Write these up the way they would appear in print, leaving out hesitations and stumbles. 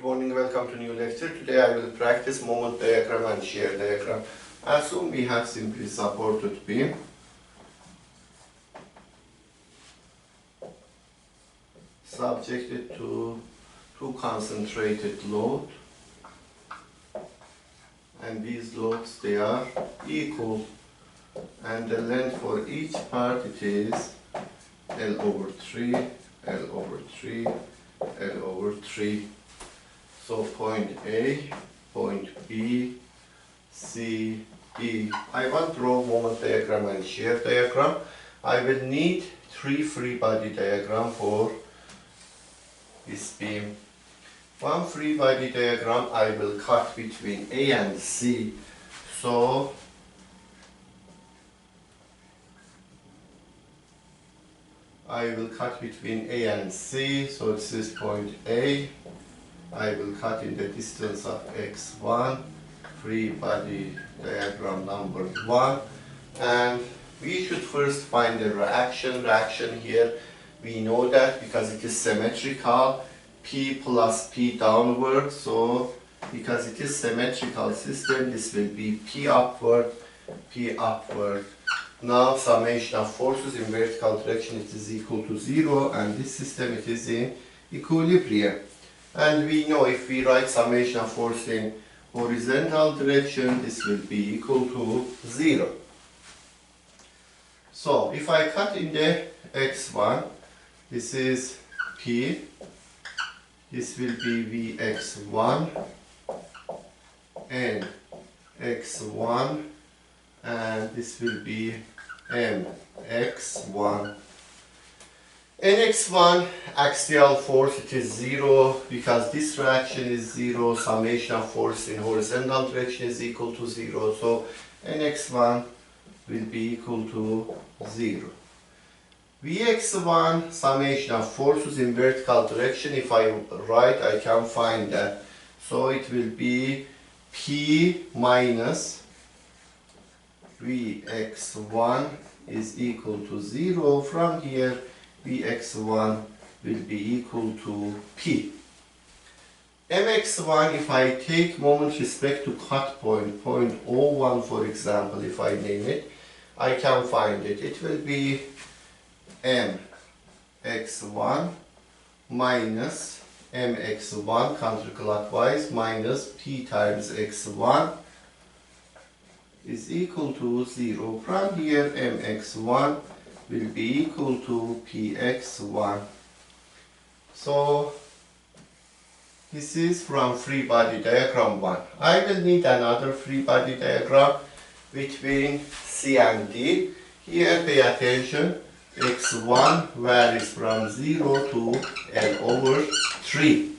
morning, welcome to new lecture. Today I will practice moment diagram and shear diagram. Assume we have simply supported beam. Subjected to two concentrated load. And these loads, they are equal. And the length for each part, it is L over 3, L over 3, L over 3. So point A, point B, C, D. I want to draw moment diagram and shear diagram. I will need three free body diagram for this beam. One free body diagram I will cut between A and C. So I will cut between A and C. So this is point A. I will cut in the distance of x1, free body diagram number 1, and we should first find the reaction. Reaction here, we know that because it is symmetrical, P plus P downward, so because it is symmetrical system, this will be P upward, P upward. Now summation of forces in vertical direction, it is equal to 0, and this system, it is in equilibrium. And we know if we write summation of force in horizontal direction, this will be equal to 0. So if I cut in the x1, this is P, this will be Vx1 and x1, and this will be Mx1. Nx1 axial force, it is 0 because this reaction is 0. Summation of force in horizontal direction is equal to 0. So Nx1 will be equal to 0. Vx1 summation of forces in vertical direction, if I write, I can find that. So it will be P minus Vx1 is equal to 0. From here, Vx1 will be equal to P. Mx1, if I take moment respect to cut point, point 01 for example, if I name it, I can find it. It will be Mx1 minus Mx1 counterclockwise minus P times x1 is equal to 0. From here, Mx1 will be equal to Px1. So this is from free body diagram 1. I will need another free body diagram between C and D. Here pay attention, x1 varies from 0 to L over 3.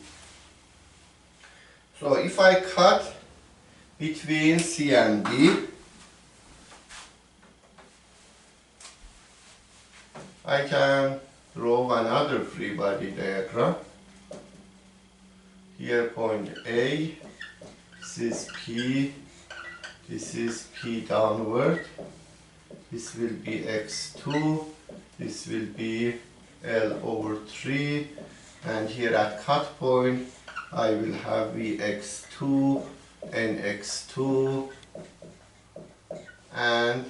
So if I cut between C and D, I can draw another free body diagram. Here point A, this is P, this is P downward, this will be x2, this will be L over 3, and here at cut point I will have Vx2 and x2 and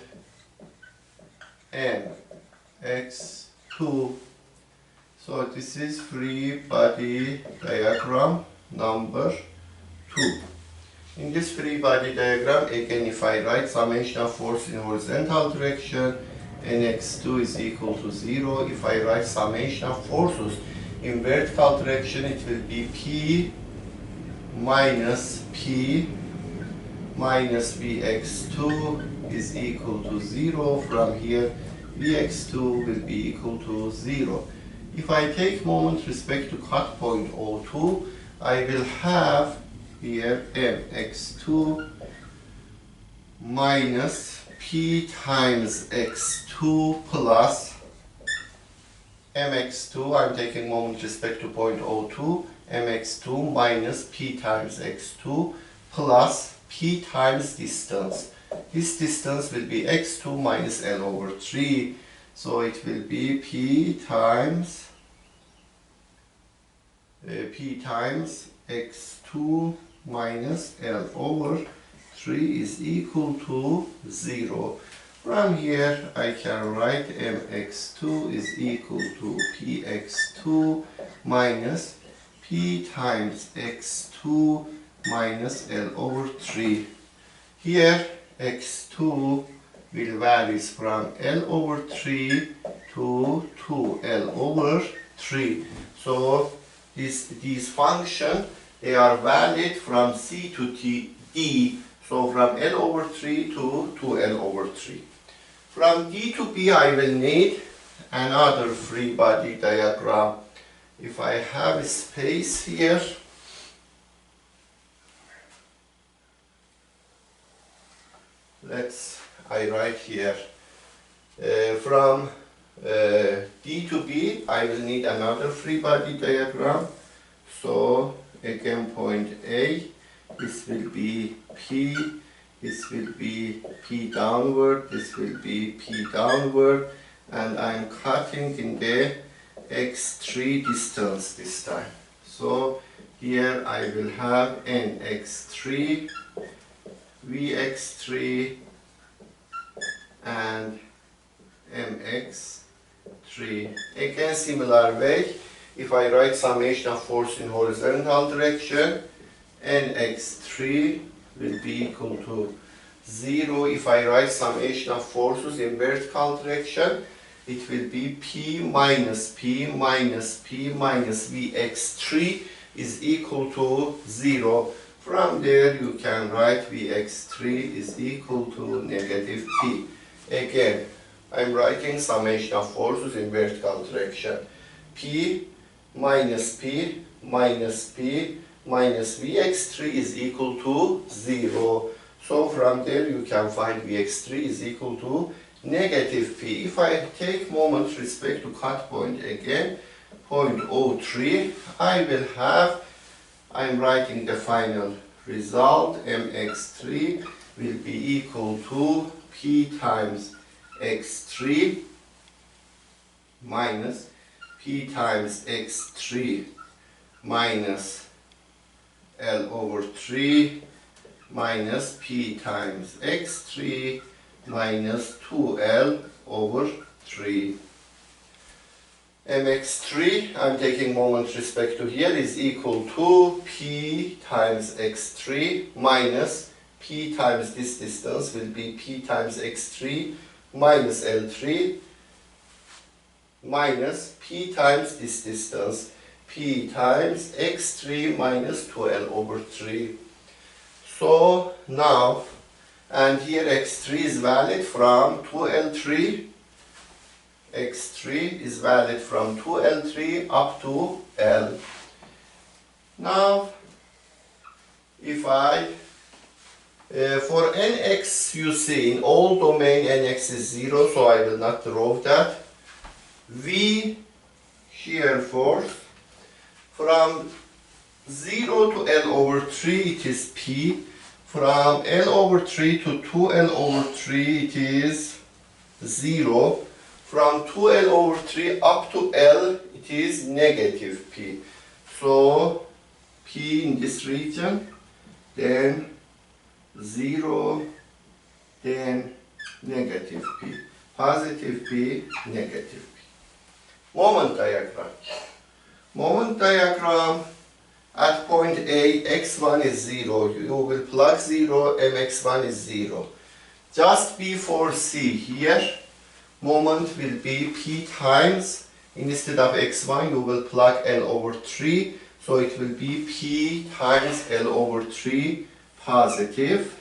Mx2. So this is free body diagram number 2. In this free body diagram, again if I write summation of force in horizontal direction, Nx2 is equal to 0. If I write summation of forces in vertical direction, it will be P minus P minus Vx2 is equal to 0. From here, Vx2 will be equal to 0. If I take moment respect to cut point O2, I will have here Mx2 minus P times x2 plus Mx2, I'm taking moment respect to point O2, Mx2 minus P times x2 plus P times distance. This distance will be x2 minus L over 3. So it will be P times x2 minus L over 3 is equal to 0. From here I can write mx2 is equal to px2 minus p times x2 minus L over 3. Here x2 will vary from L over 3 to 2L over 3. So these functions, they are valid from C to D. So from L over 3 to 2L over 3. From D to B I will need another free body diagram. If I have space here, I write here from D to B I will need another free body diagram. So again point A, this will be P, this will be P downward, this will be P downward, and I'm cutting in the x3 distance this time. So here I will have nx3, vx3 and mx3. Again similar way, if I write summation of force in horizontal direction, nx3 will be equal to 0. If I write summation of forces in vertical direction, it will be P minus P minus P minus Vx3 is equal to 0. From there you can write Vx3 is equal to negative P. Again, I'm writing summation of forces in vertical direction. P minus P minus P minus Vx3 is equal to 0. So from there you can find Vx3 is equal to negative P. If I take moment respect to cut point again, point 03, I will have, I'm writing the final result, mx3 will be equal to P times x3 minus P times x3 minus L over 3 minus P times x3 minus 2L over 3. mx3, I'm taking moment respect to here, is equal to P times x3 minus P times this distance will be P times x3 minus L3 minus P times this distance, P times x3 minus 2L over 3. So now, and here x3 is valid from 2L3, x3 is valid from 2L3 up to L. Now, if I, for nx you see in all domain nx is 0, so I will not draw that. V shear force from 0 to L over 3 it is P. From L over 3 to 2L over 3 it is 0. From 2L over 3 up to L it is negative P. So P in this region, then 0, then negative P. Positive P, negative P. Moment diagram. Moment diagram. At point A, x1 is 0. You will plug 0, mx1 is 0. Just before C here, moment will be P times, instead of x1 you will plug L over 3. So it will be P times L over 3 positive.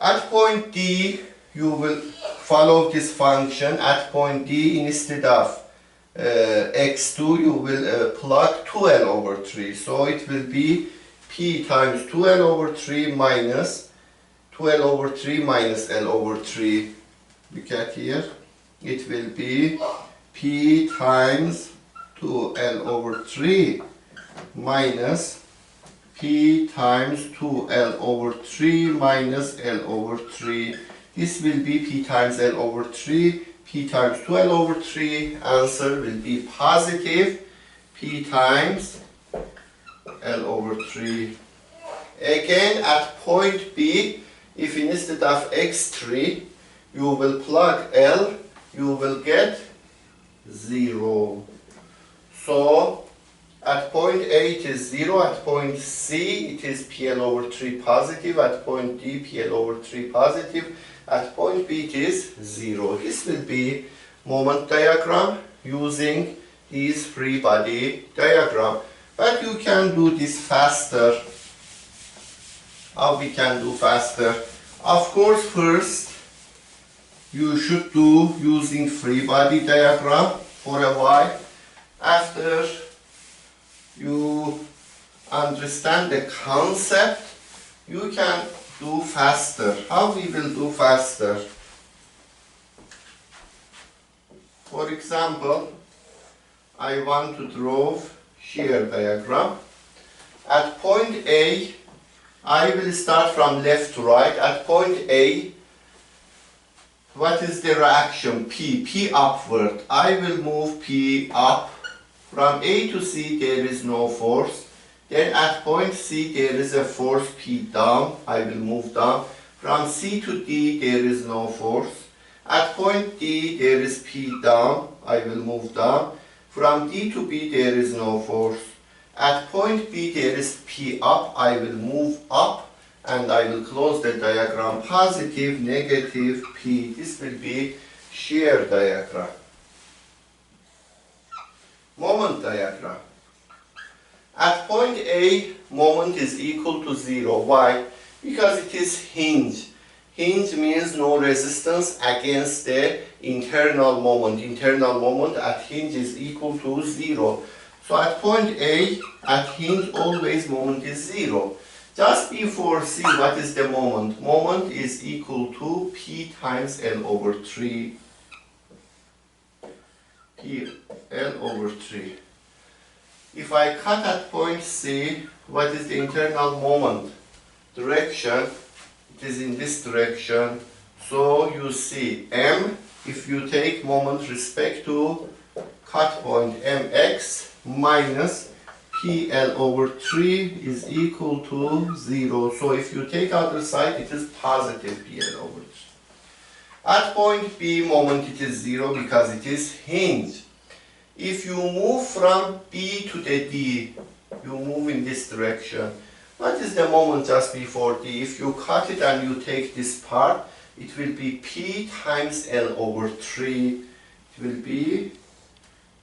At point D, you will follow this function. At point D, instead of x2, you will plug 2L over 3. So it will be P times 2L over 3 minus 2L over 3 minus L over 3. Look at here. It will be P times 2L over 3 minus P times 2L over 3 minus L over 3. This will be P times L over 3. P times 2L over 3, answer will be positive P times L over 3. Again, at point B, if instead of x3, you will plug L, you will get 0. So, at point A it is 0, at point C it is PL over 3 positive, at point D PL over 3 positive, at point B it is 0. This will be moment diagram using this free body diagram. But you can do this faster. How we can do faster? Of course, first you should do using free body diagram for a while. After you understand the concept, you can do faster. How we will do faster? For example, I want to draw shear diagram. At point A, I will start from left to right. At point A, what is the reaction? P upward. I will move P up. From A to C there is no force. Then at point C there is a force P down. I will move down. From C to D there is no force. At point D there is P down. I will move down. From D to B there is no force. At point B there is P up. I will move up and I will close the diagram. Positive, negative, P. This will be shear diagram. Moment diagram. At point A, moment is equal to 0. Why? Because it is hinge. Hinge means no resistance against the internal moment. Internal moment at hinge is equal to 0. So at point A, at hinge, always moment is 0. Just before C, what is the moment? Moment is equal to P times L over 3. P L over 3. If I cut at point C, what is the internal moment? Direction, it is in this direction. So you see M, if you take moment respect to cut point MX minus PL over 3 is equal to 0. So if you take other side, it is positive PL over 3. At point B, moment it is 0 because it is hinge. If you move from B to the D, you move in this direction. What is the moment just before D? If you cut it and you take this part, it will be P times L over 3. It will be,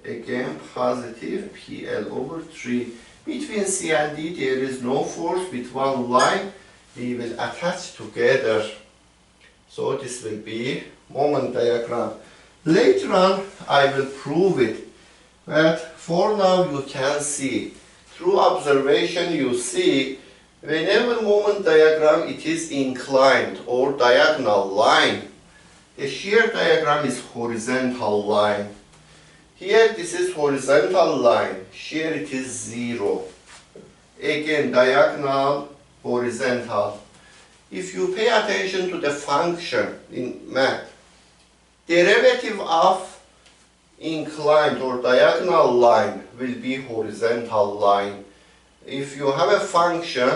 again, positive PL over 3. Between C and D, there is no force. With one line, we will attach together. So this will be moment diagram. Later on, I will prove it. But for now, you can see. Through observation, you see whenever moment diagram, it is inclined or diagonal line. The shear diagram is horizontal line. Here, this is horizontal line. Shear, it is 0. Again, diagonal, horizontal. If you pay attention to the function in math, derivative of inclined or diagonal line will be horizontal line. If you have a function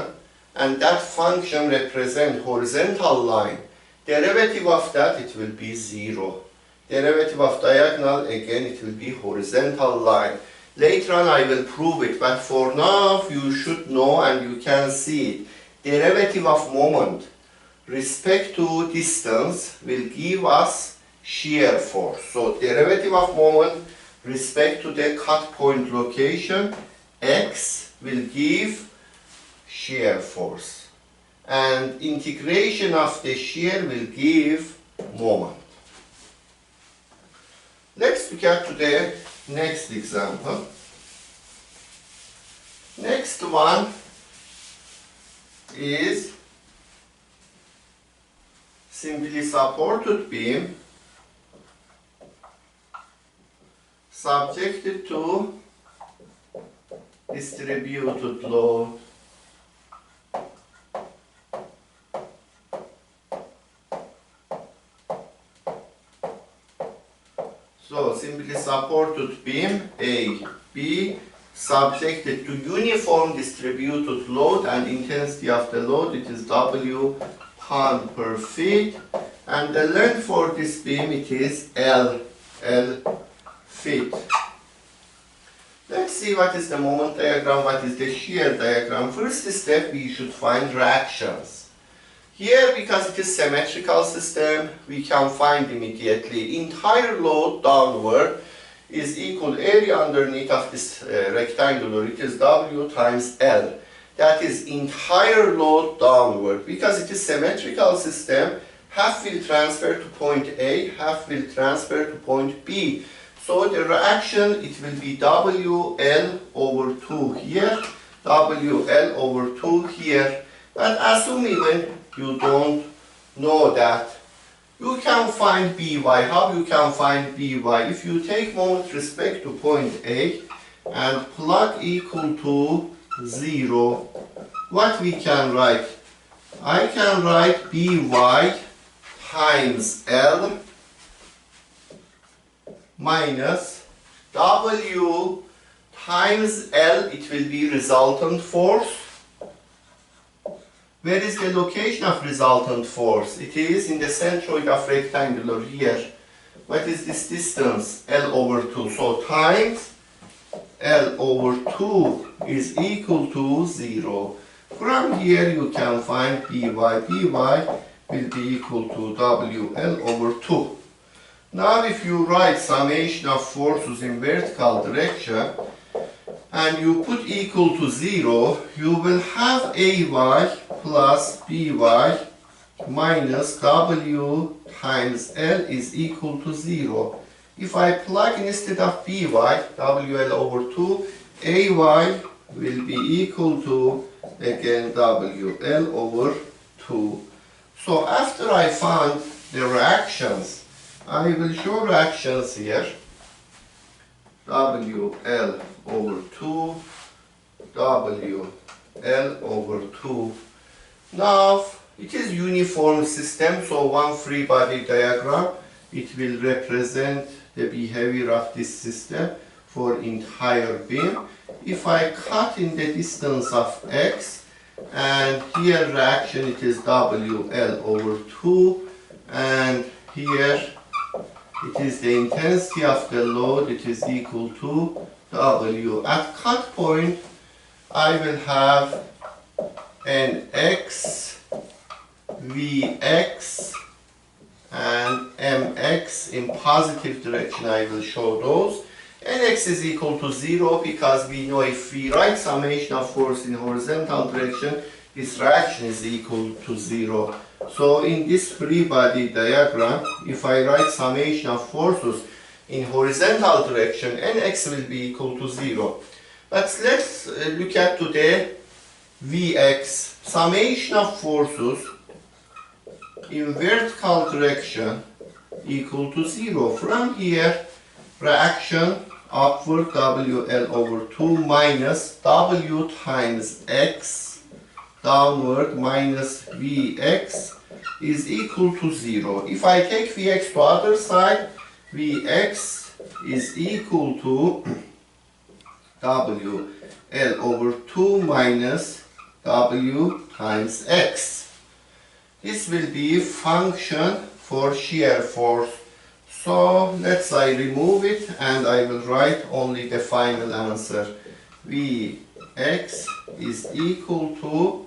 and that function represents horizontal line, derivative of that it will be 0. Derivative of diagonal, again it will be horizontal line. Later on I will prove it, but for now you should know and you can see it. Derivative of moment respect to distance will give us shear force. So derivative of moment respect to the cut point location, x will give shear force. And integration of the shear will give moment. Let's look at to the next example. Next one is simply supported beam subjected to distributed load. simply supported beam A, B, subjected to uniform distributed load, and intensity of the load, it is W pound per feet, and the length for this beam, it is L feet. Let's see what is the moment diagram, what is the shear diagram. First step, we should find reactions. Here, because it is symmetrical system, we can find immediately entire load downward is equal area underneath of this rectangular, it is W times L. That is entire load downward. Because it is symmetrical system, half will transfer to point A, half will transfer to point B. So the reaction, it will be WL over 2 here, WL over 2 here. But assume even you don't know that, you can find By. How you can find By? If you take moment respect to point A and plug equal to 0, what we can write? I can write By times L minus W times L, it will be resultant force. Where is the location of resultant force? It is in the centroid of rectangular here. What is this distance? L over 2. So times L over 2 is equal to 0. From here you can find By. By will be equal to WL over 2. Now if you write summation of forces in vertical direction and you put equal to 0, you will have AY plus BY minus W times L is equal to 0. If I plug instead of BY, WL over 2, AY will be equal to, again, WL over 2. So after I found the reactions, I will show reactions here. WL over 2, WL over 2. Now, it is uniform system, so one free body diagram, it will represent the behavior of this system for entire beam. If I cut in the distance of X, and here reaction, it is WL over 2, and here it is the intensity of the load, it is equal to W. At cut point, I will have an X, Vx, and Mx in positive direction. I will show those. Nx is equal to 0 because we know if we write summation of force in horizontal direction, this reaction is equal to 0. So in this free body diagram, if I write summation of forces in horizontal direction, Nx will be equal to 0. But let's look at today Vx. Summation of forces in vertical direction equal to 0. From here, reaction upward WL over 2 minus W times X downward minus Vx is equal to 0. If I take Vx to other side, Vx is equal to WL over 2 minus W times X. This will be function for shear force. So let's remove it and I will write only the final answer. Vx is equal to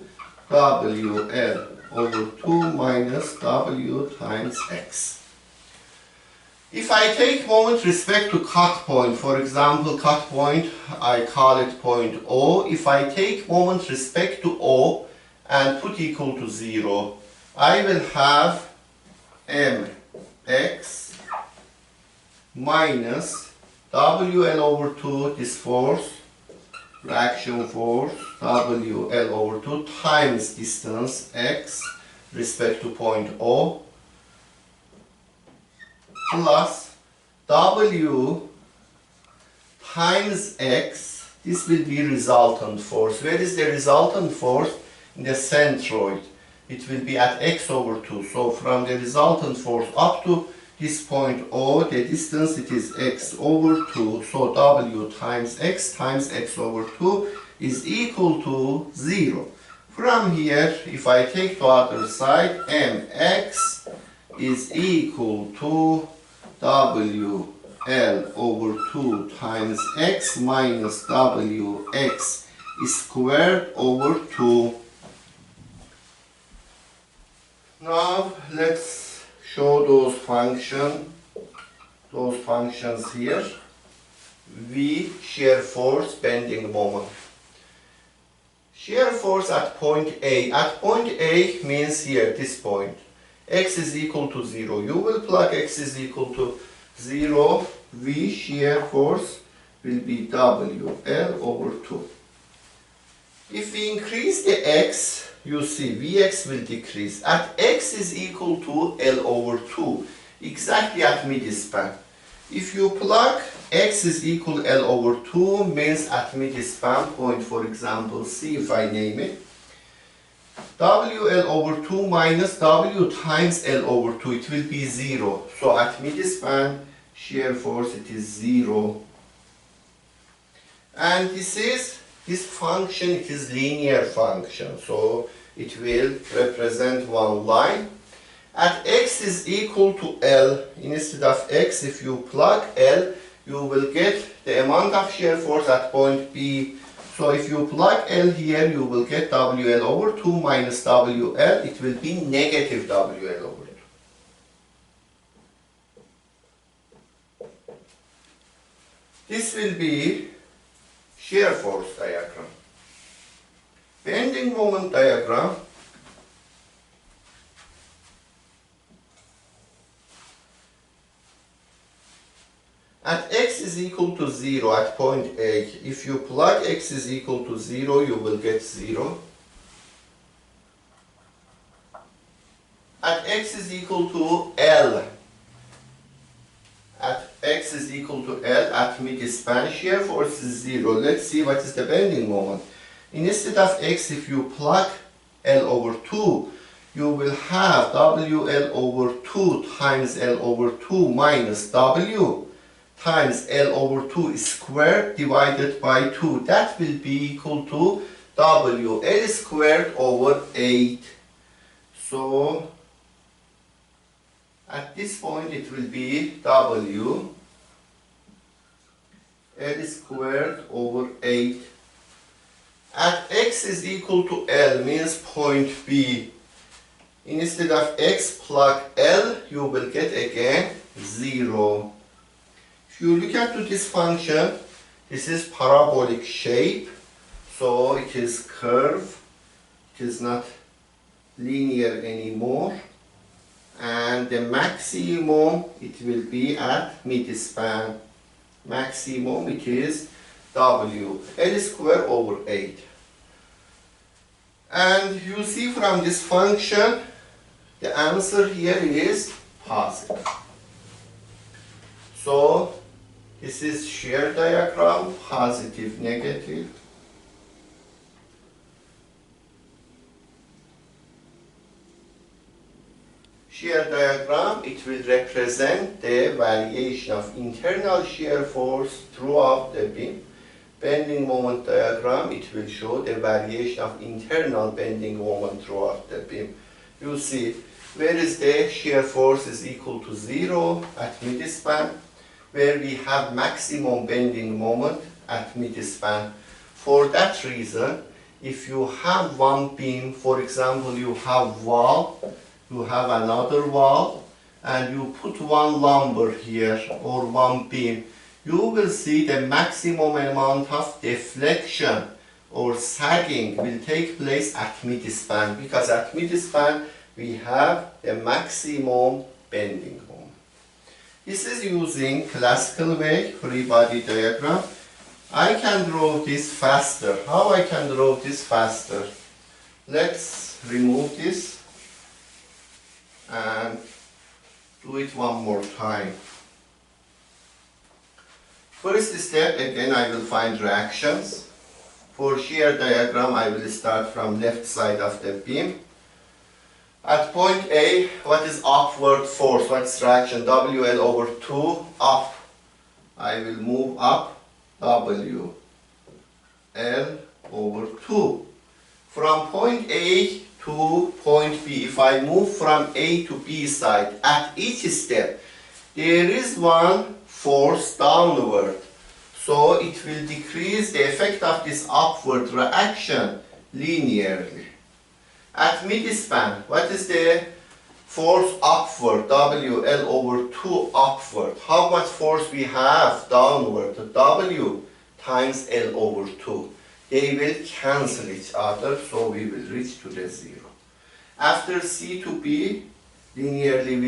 WL over 2 minus W times X. If I take moment respect to cut point, for example, cut point, I call it point O. If I take moment respect to O and put equal to 0, I will have Mx minus WL over 2, this force, reaction force, WL over 2 times distance X respect to point O, plus W times X, this will be resultant force. Where is the resultant force? In the centroid. It will be at X over 2. So from the resultant force up to this point O, the distance it is x over 2, so W times x over 2 is equal to 0. From here, if I take the other side, mx is equal to WL over 2 times x minus WX squared over 2. Now let's show those functions here. V, shear force, bending moment. Shear force at point A. At point A means here, this point. X is equal to 0. You will plug x is equal to 0. V, shear force, will be WL over 2. If we increase the x, you see Vx will decrease. At x is equal to L over 2, exactly at mid-span. If you plug x is equal to L over 2, means at mid-span point, for example, C, if I name it, WL over 2 minus W times L over 2, it will be 0. So at mid-span, shear force, it is 0. And this function, it is linear function, so it will represent one line. At x is equal to L, instead of x, if you plug L, you will get the amount of shear force at point B. So if you plug L here, you will get WL over 2 minus WL, it will be negative WL over 2. This will be shear force diagram. Bending moment diagram. At x is equal to 0 at point A, if you plug x is equal to 0, you will get 0. At x is equal to L, at x is equal to L, at mid-span, shear force is 0. Let's see what is the bending moment. Instead of x, if you plug L over 2, you will have WL over 2 times L over 2 minus W times L over 2 squared divided by 2. That will be equal to WL squared over 8. So at this point it will be W L squared over 8. At x is equal to L, means point B. Instead of x, plug L, you will get again 0. If you look at this function, this is parabolic shape, so it is curved, it is not linear anymore, and the maximum it will be at mid-span. Maximum it is W L squared over 8. And you see from this function, the answer here is positive. So this is shear diagram, positive, negative. Shear diagram, it will represent the variation of internal shear force throughout the beam. Bending moment diagram, it will show the variation of internal bending moment throughout the beam. You see, where is the shear force is equal to 0 at mid-span, where we have maximum bending moment at mid-span. For that reason, if you have one beam, for example, you have wall, you have another wall, and you put one lumber here or one beam, you will see the maximum amount of deflection or sagging will take place at mid-span, because at mid-span we have the maximum bending moment. This is using classical way, free body diagram. I can draw this faster. How I can draw this faster? Let's remove this and do it one more time. First step, again I will find reactions. For shear diagram, I will start from left side of the beam. At point A, what is upward force? What is reaction? WL over 2 up. I will move up WL over 2. From point A to point B, if I move from A to B side, at each step, there is one force downward. So it will decrease the effect of this upward reaction linearly. At mid-span, what is the force upward? WL over 2 upward. How much force we have downward? W times L over 2. They will cancel each other, so we will reach to the 0. After C to B, linearly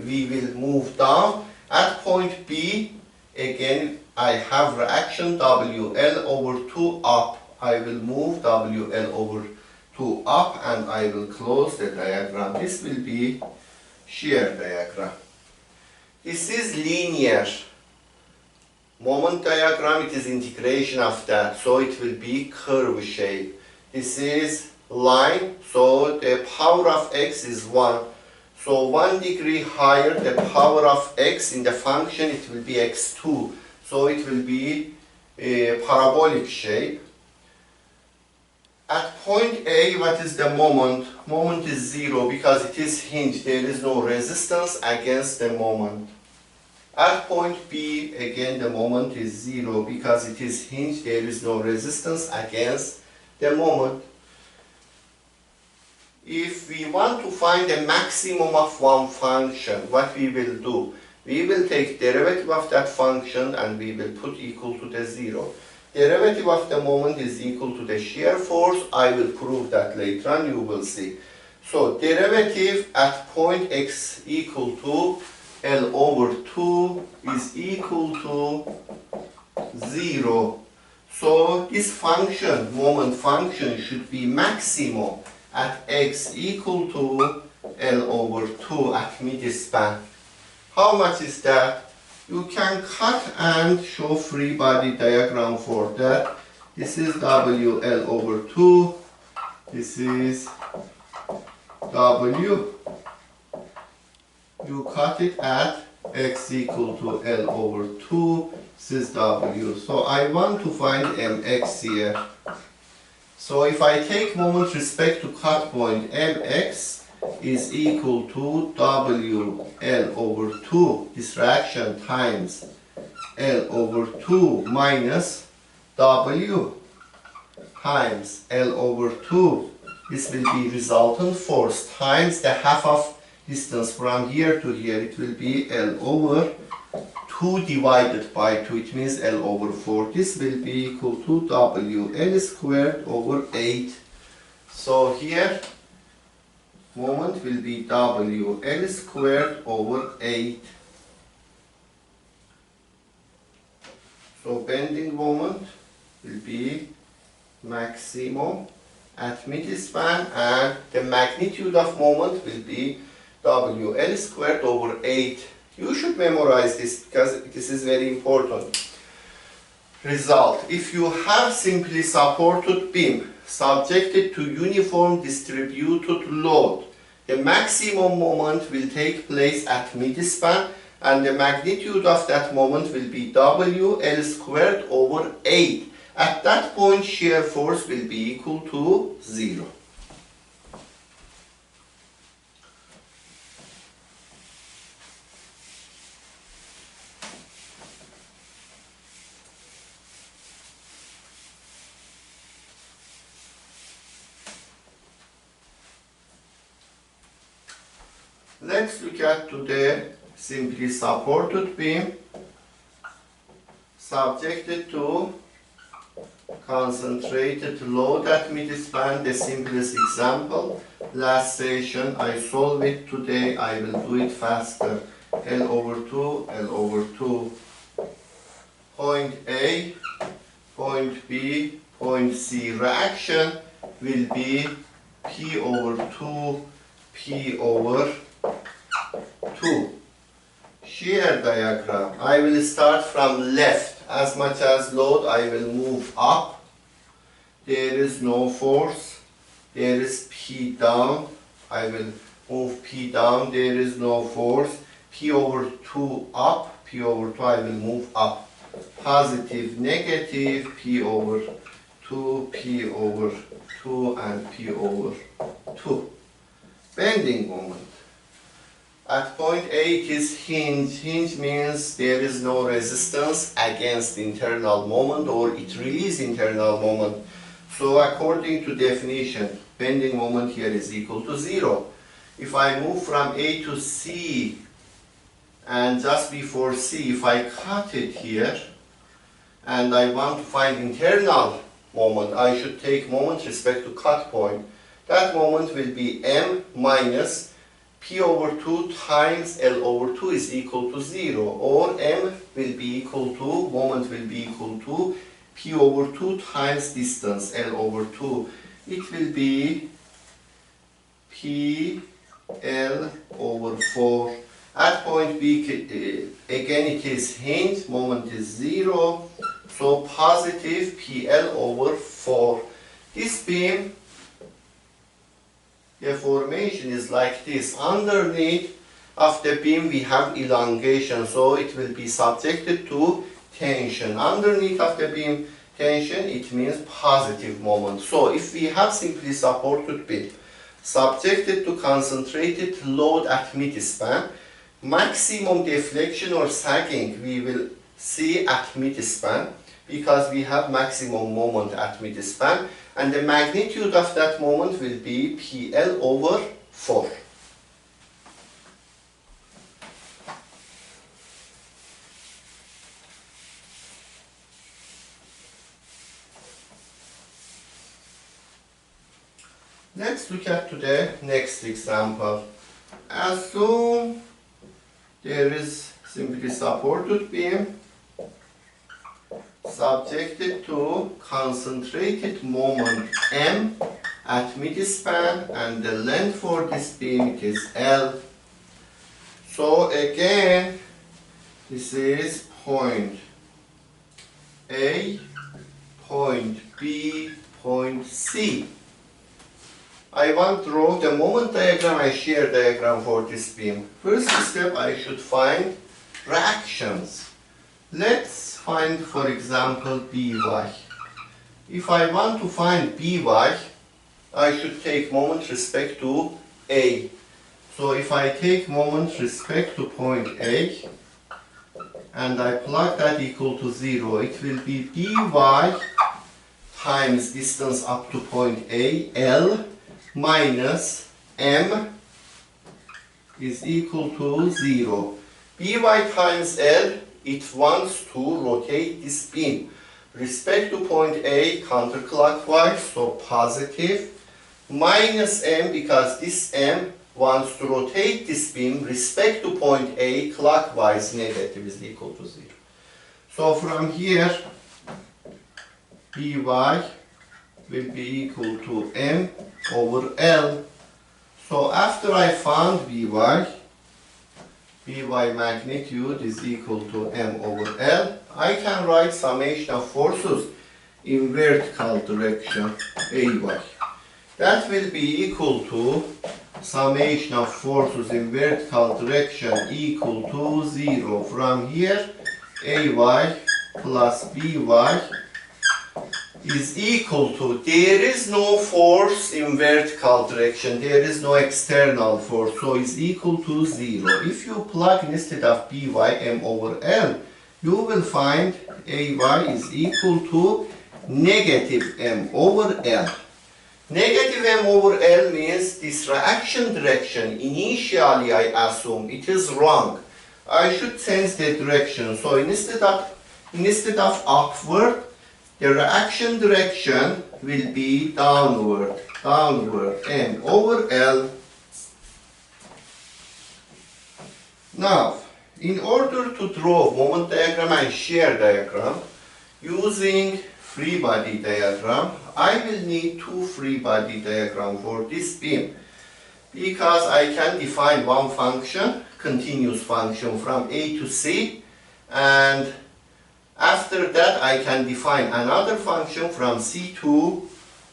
we will move down. At point B, again I have reaction WL over 2 up. I will move WL over 2 up and I will close the diagram. This will be shear diagram. This is linear moment diagram. It is integration of that, so it will be curve shape. This is line, so the power of x is 1. So 1 degree higher the power of x in the function, it will be x2. So it will be a parabolic shape. At point A, what is the moment? Moment is 0 because it is hinged. There is no resistance against the moment. At point B, again the moment is 0 because it is hinged. There is no resistance against the moment. If we want to find the maximum of one function, what we will do? We will take derivative of that function and we will put equal to the 0. Derivative of the moment is equal to the shear force. I will prove that later on, you will see. So derivative at point x equal to L over 2 is equal to 0. So this function, moment function, should be maximum at x equal to L over 2 at mid-span. How much is that? You can cut and show free body diagram for that. This is WL over 2. This is W. You cut it at x equal to L over 2. This is W. So I want to find mx here. So if I take moment respect to cut point, mx is equal to WL over 2, this reaction times L over 2 minus W times L over 2. This will be resultant force times the half of distance from here to here. It will be L over 2 divided by 2. It means L over 4. This will be equal to WL squared over 8. So here moment will be WL squared over 8. So bending moment will be maximum at mid-span, and the magnitude of moment will be WL squared over 8. You should memorize this because this is very important. Result: if you have simply supported beam subjected to uniform distributed load, the maximum moment will take place at mid-span and the magnitude of that moment will be WL squared over 8. At that point, shear force will be equal to 0. Let's look at the simply supported beam subjected to concentrated load at mid-span. The simplest example. Last session I solved it. Today I will do it faster. L over 2, L over 2. Point A, point B, point C. Reaction will be P over 2, P over 2. Shear diagram. I will start from left. As much as load, I will move up. There is no force. There is P down. I will move P down, there is no force. P over 2 up, P over 2 I will move up. Positive, negative, P over 2, P over 2 and P over 2. Bending moment. At point A it is hinge. Hinge means there is no resistance against internal moment or it releases internal moment. So according to definition, bending moment here is equal to 0. If I move from A to C and just before C, if I cut it here and I want to find internal moment, I should take moment respect to cut point. That moment will be M minus P over 2 times L over 2 is equal to 0, or M will be equal to, moment will be equal to P over 2 times distance L over 2. It will be P L over 4. At point B, again it is hinge, moment is 0, so positive PL over 4. This beam deformation is like this. Underneath of the beam we have elongation, so it will be subjected to tension. Underneath of the beam tension, it means positive moment. So if we have simply supported beam subjected to concentrated load at midspan, maximum deflection or sagging we will see at midspan, because we have maximum moment at midspan, and the magnitude of that moment will be PL over 4. Let's look at the next example. Assume there is simply supported beam subjected to concentrated moment M at midspan, and the length for this beam is L. So again, this is point A, point B, point C. I want to draw the moment diagram and shear diagram for this beam. First step, I should find reactions. Let's find, for example, By. If I want to find By, I should take moment respect to A. So if I take moment respect to point A and I plug that equal to 0, it will be By times distance up to point A, L, minus M is equal to 0. By times L, it wants to rotate this beam respect to point A counterclockwise, so positive, minus M because this M wants to rotate this beam respect to point A clockwise, negative is equal to 0. So from here, By will be equal to M over L. So after I found By magnitude is equal to M over L, I can write summation of forces in vertical direction AY. That will be equal to summation of forces in vertical direction equal to 0. From here, AY plus By is equal to, there is no force in vertical direction, there is no external force, so is equal to 0. If you plug instead of By M over L, you will find AY is equal to negative M over L. Negative M over L means this reaction direction, initially I assume it is wrong. I should change the direction, so instead of upward, the reaction direction will be downward, M over L. Now, in order to draw moment diagram and shear diagram, using free body diagram, I will need two free body diagram for this beam, because I can define one function, continuous function from A to C, and after that I can define another function from C to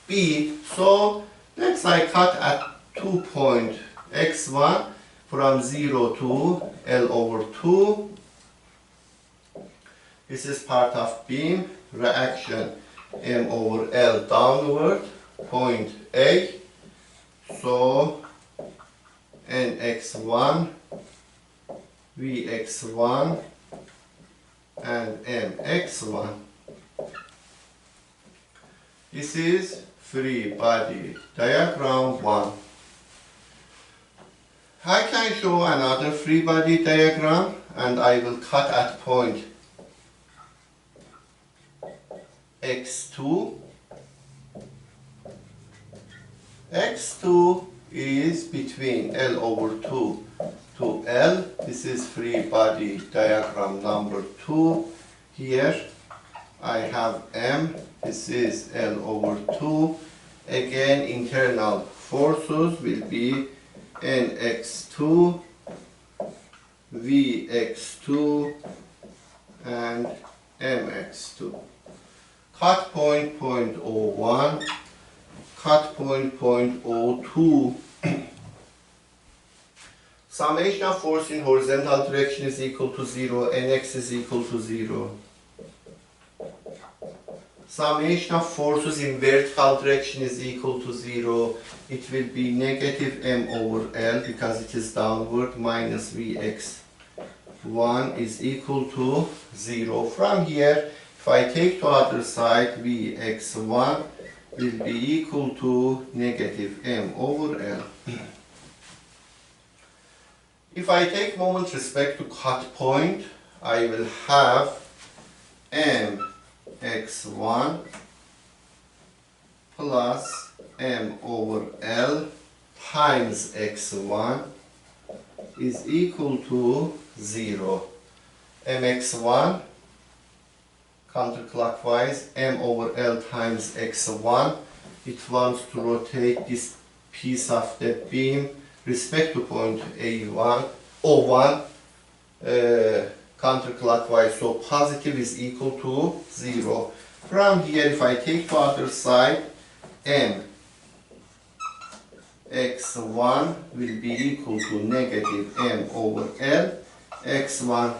B. So let's I cut at 2 point x1 from 0 to L over 2. This is part of beam reaction M over L downward, point A. So Nx1, Vx1 and Mx1. This is free body diagram 1. I can show another free body diagram, and I will cut at point x2. x2 is between L over 2 to L. This is free body diagram number 2. Here I have M. This is L over 2. Again, internal forces will be Nx2, Vx2 and Mx2. Cut point 0.01, cut point 0.02. Summation of force in horizontal direction is equal to 0, Nx is equal to 0. Summation of forces in vertical direction is equal to 0. It will be negative M over L because it is downward, minus Vx1 is equal to 0. From here, if I take to other side, Vx1 will be equal to negative M over L. If I take moment respect to cut point, I will have Mx1 plus M over L times x1 is equal to 0. Mx1 counterclockwise, M over L times x1. It wants to rotate this piece of the beam respect to point A1, O1 counterclockwise, so positive is equal to 0. From here, if I take the other side, M x1 will be equal to negative M over L x1.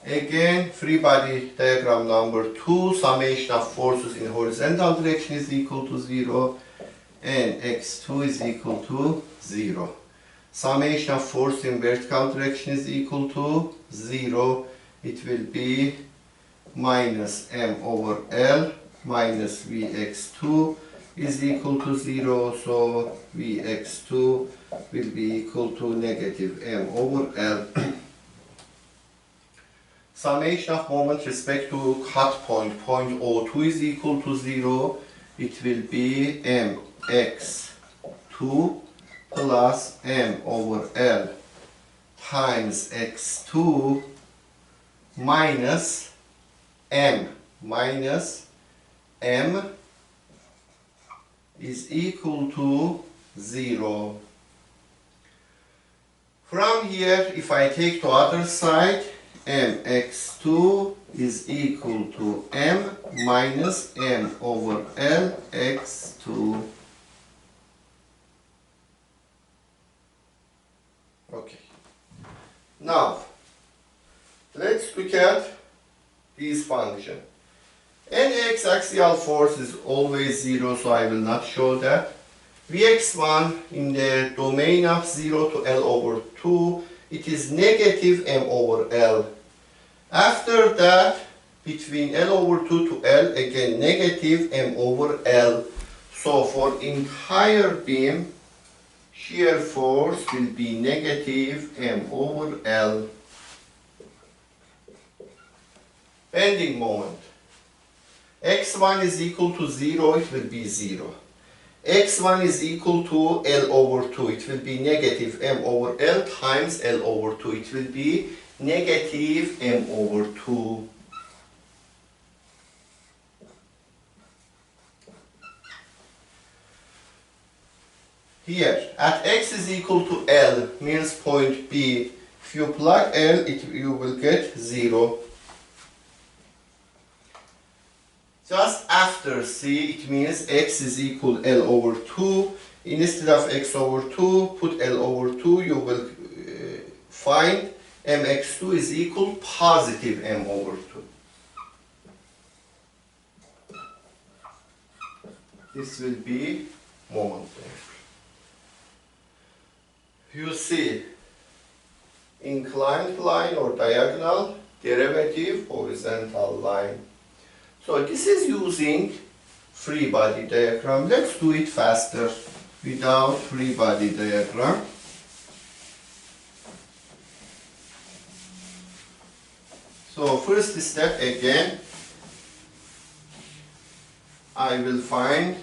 Again, free body diagram number 2, summation of forces in horizontal direction is equal to 0 and x2 is equal to 0. Summation of force in vertical direction is equal to 0. It will be minus M over L minus Vx2 is equal to 0. So Vx2 will be equal to negative M over L. Summation of moment respect to cut point, point O2 is equal to 0. It will be Mx2 plus M over L times x2 minus M is equal to 0. From here, if I take the other side, Mx2 is equal to M minus M over L x2. Okay. Now, let's look at this function. Nx axial force is always 0, so I will not show that. Vx1 in the domain of 0 to L over 2, it is negative M over L. After that, between L over 2 to L, again negative M over L. So for entire beam, shear force will be negative M over L. Bending moment. X1 is equal to 0, it will be 0. X1 is equal to L over 2, it will be negative M over L times L over 2. It will be negative M over 2. Here, at X is equal to L, means point B. If you plug L, you will get 0. Just after C, it means x is equal L over 2. Instead of x over 2, put L over 2. You will find mx2 is equal positive m over 2. This will be moment diagram. You see inclined line or diagonal, derivative, horizontal line. So this is using free body diagram. Let's do it faster without free body diagram. So first step again, I will find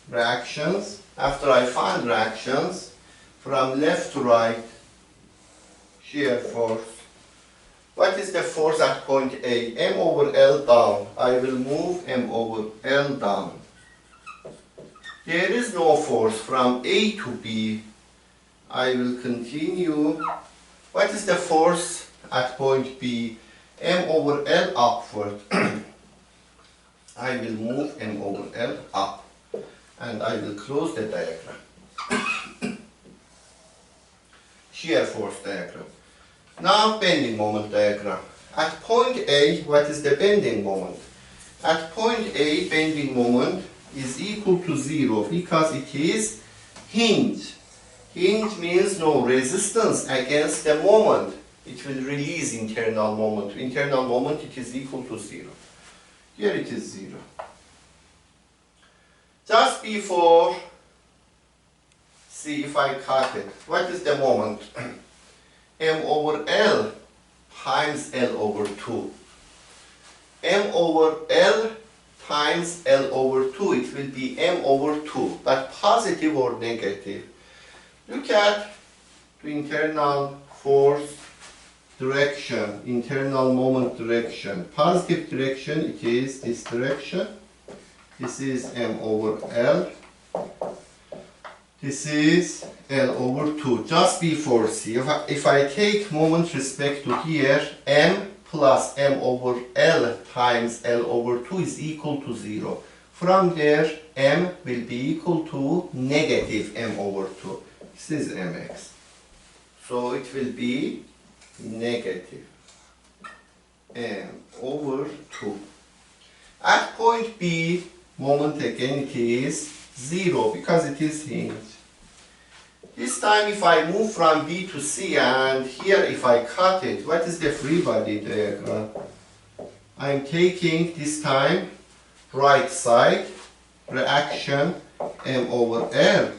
reactions. After I find reactions, from left to right, shear force. What is the force at point A? M over L down. I will move M over L down. There is no force from A to B. I will continue. What is the force at point B? M over L upward. I will move M over L up. And I will close the diagram. Shear force diagram. Now bending moment diagram. At point A, what is the bending moment? At point A, bending moment is equal to 0 because it is hinge. Hinge means no resistance against the moment. It will release internal moment. Internal moment, it is equal to 0. Here it is 0. Just before, see if I cut it. What is the moment? M over L times L over 2. M over L times L over 2. It will be M over 2, but positive or negative. Look at the internal force direction, internal moment direction. Positive direction, it is this direction. This is M over L. This is L over 2. Just before C. If I take moment respect to here, M plus M over L times L over 2 is equal to 0. From there, M will be equal to negative M over 2. This is Mx. So it will be negative M over 2. At point B, moment again it is 0 because it is hinge. This time if I move from B to C and here if I cut it, what is the free body diagram? I am taking this time right side, reaction M over L.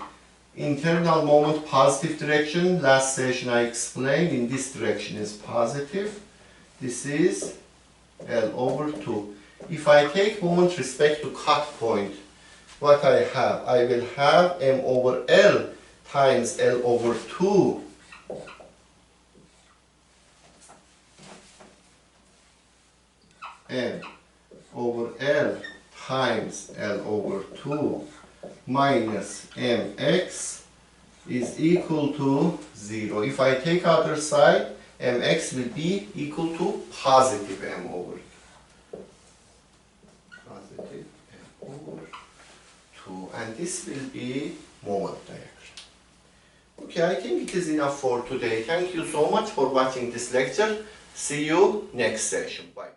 Internal moment positive direction, last session I explained in this direction is positive. This is L over 2. If I take moment respect to cut point, what I have? I will have M over L times L over 2. M over L times L over 2 minus Mx is equal to 0. If I take other side, Mx will be equal to positive M over 2. Positive M over 2. And this will be moment diagram. Okay, I think it is enough for today. Thank you so much for watching this lecture. See you next session. Bye.